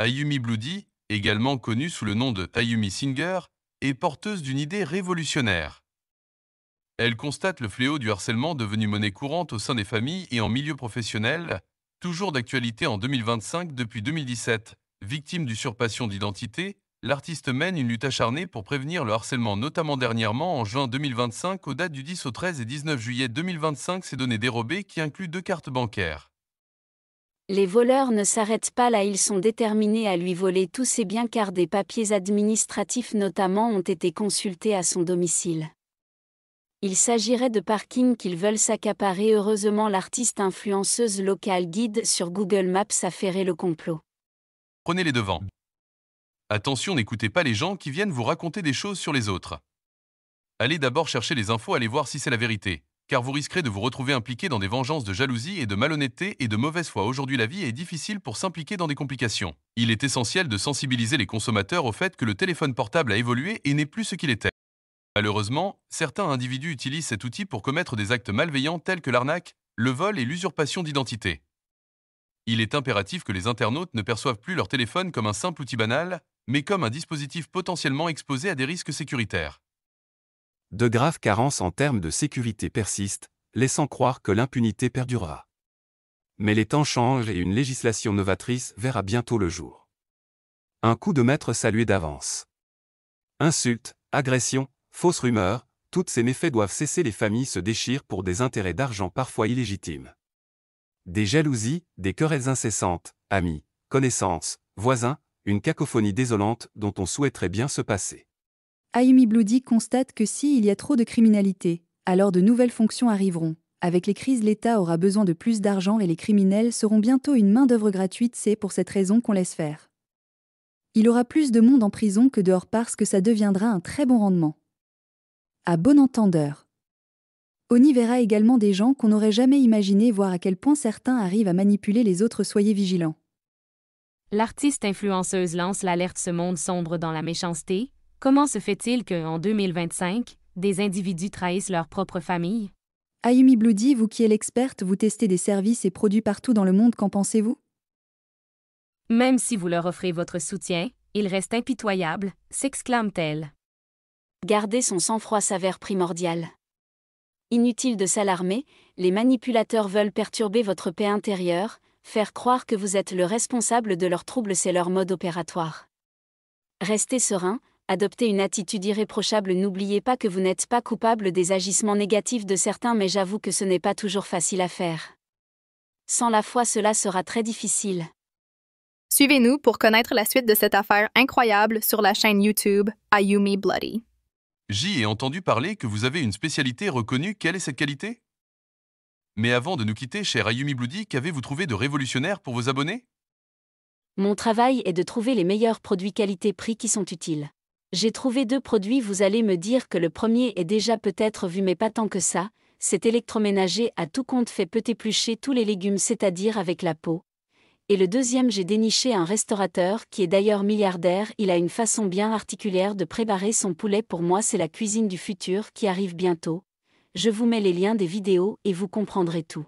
Ayumi Bloody, également connue sous le nom de Ayumi Singer, est porteuse d'une idée révolutionnaire. Elle constate le fléau du harcèlement devenu monnaie courante au sein des familles et en milieu professionnel, toujours d'actualité en 2025 depuis 2017. Victime d'usurpation d'identité, l'artiste mène une lutte acharnée pour prévenir le harcèlement, notamment dernièrement en juin 2025, aux dates du 10 au 13 et 19 juillet 2025, ces données dérobées qui incluent 2 cartes bancaires. Les voleurs ne s'arrêtent pas là, ils sont déterminés à lui voler tous ses biens car des papiers administratifs notamment ont été consultés à son domicile. Il s'agirait de parkings qu'ils veulent s'accaparer. Heureusement, l'artiste influenceuse locale guide sur Google Maps a ferré le complot. Prenez les devants. Attention, n'écoutez pas les gens qui viennent vous raconter des choses sur les autres. Allez d'abord chercher les infos, allez voir si c'est la vérité, car vous risquerez de vous retrouver impliqué dans des vengeances de jalousie et de malhonnêteté et de mauvaise foi. Aujourd'hui, la vie est difficile pour s'impliquer dans des complications. Il est essentiel de sensibiliser les consommateurs au fait que le téléphone portable a évolué et n'est plus ce qu'il était. Malheureusement, certains individus utilisent cet outil pour commettre des actes malveillants tels que l'arnaque, le vol et l'usurpation d'identité. Il est impératif que les internautes ne perçoivent plus leur téléphone comme un simple outil banal, mais comme un dispositif potentiellement exposé à des risques sécuritaires. De graves carences en termes de sécurité persistent, laissant croire que l'impunité perdurera. Mais les temps changent et une législation novatrice verra bientôt le jour. Un coup de maître salué d'avance. Insultes, agressions, fausses rumeurs, tous ces méfaits doivent cesser. Les familles se déchirent pour des intérêts d'argent parfois illégitimes. Des jalousies, des querelles incessantes, amis, connaissances, voisins, une cacophonie désolante dont on souhaiterait bien se passer. Ayumi Bloody constate que s'il y a trop de criminalité, alors de nouvelles fonctions arriveront. Avec les crises, l'État aura besoin de plus d'argent et les criminels seront bientôt une main-d'œuvre gratuite. C'est pour cette raison qu'on laisse faire. Il aura plus de monde en prison que dehors parce que ça deviendra un très bon rendement. À bon entendeur. On y verra également des gens qu'on n'aurait jamais imaginé, voir à quel point certains arrivent à manipuler les autres. Soyez vigilants. L'artiste influenceuse lance l'alerte: ce monde sombre dans la méchanceté. Comment se fait-il qu'en 2025, des individus trahissent leur propre famille? Ayumi Bloody, vous qui êtes l'experte, vous testez des services et produits partout dans le monde, qu'en pensez-vous? Même si vous leur offrez votre soutien, ils restent impitoyables, s'exclame-t-elle. Garder son sang-froid s'avère primordial. Inutile de s'alarmer, les manipulateurs veulent perturber votre paix intérieure, faire croire que vous êtes le responsable de leurs troubles, c'est leur mode opératoire. Restez serein, adoptez une attitude irréprochable, n'oubliez pas que vous n'êtes pas coupable des agissements négatifs de certains, mais j'avoue que ce n'est pas toujours facile à faire. Sans la foi, cela sera très difficile. Suivez-nous pour connaître la suite de cette affaire incroyable sur la chaîne YouTube Ayumi Bloody. J'y ai entendu parler que vous avez une spécialité reconnue. Quelle est cette qualité? Mais avant de nous quitter, cher Ayumi Bloody, qu'avez-vous trouvé de révolutionnaire pour vos abonnés? Mon travail est de trouver les meilleurs produits qualité-prix qui sont utiles. J'ai trouvé 2 produits, vous allez me dire que le premier est déjà peut-être vu, mais pas tant que ça. Cet électroménager à tout compte fait peut éplucher tous les légumes, c'est-à-dire avec la peau. Et le deuxième, j'ai déniché un restaurateur qui est d'ailleurs milliardaire, il a une façon bien particulière de préparer son poulet. Pour moi, c'est la cuisine du futur qui arrive bientôt. Je vous mets les liens des vidéos et vous comprendrez tout.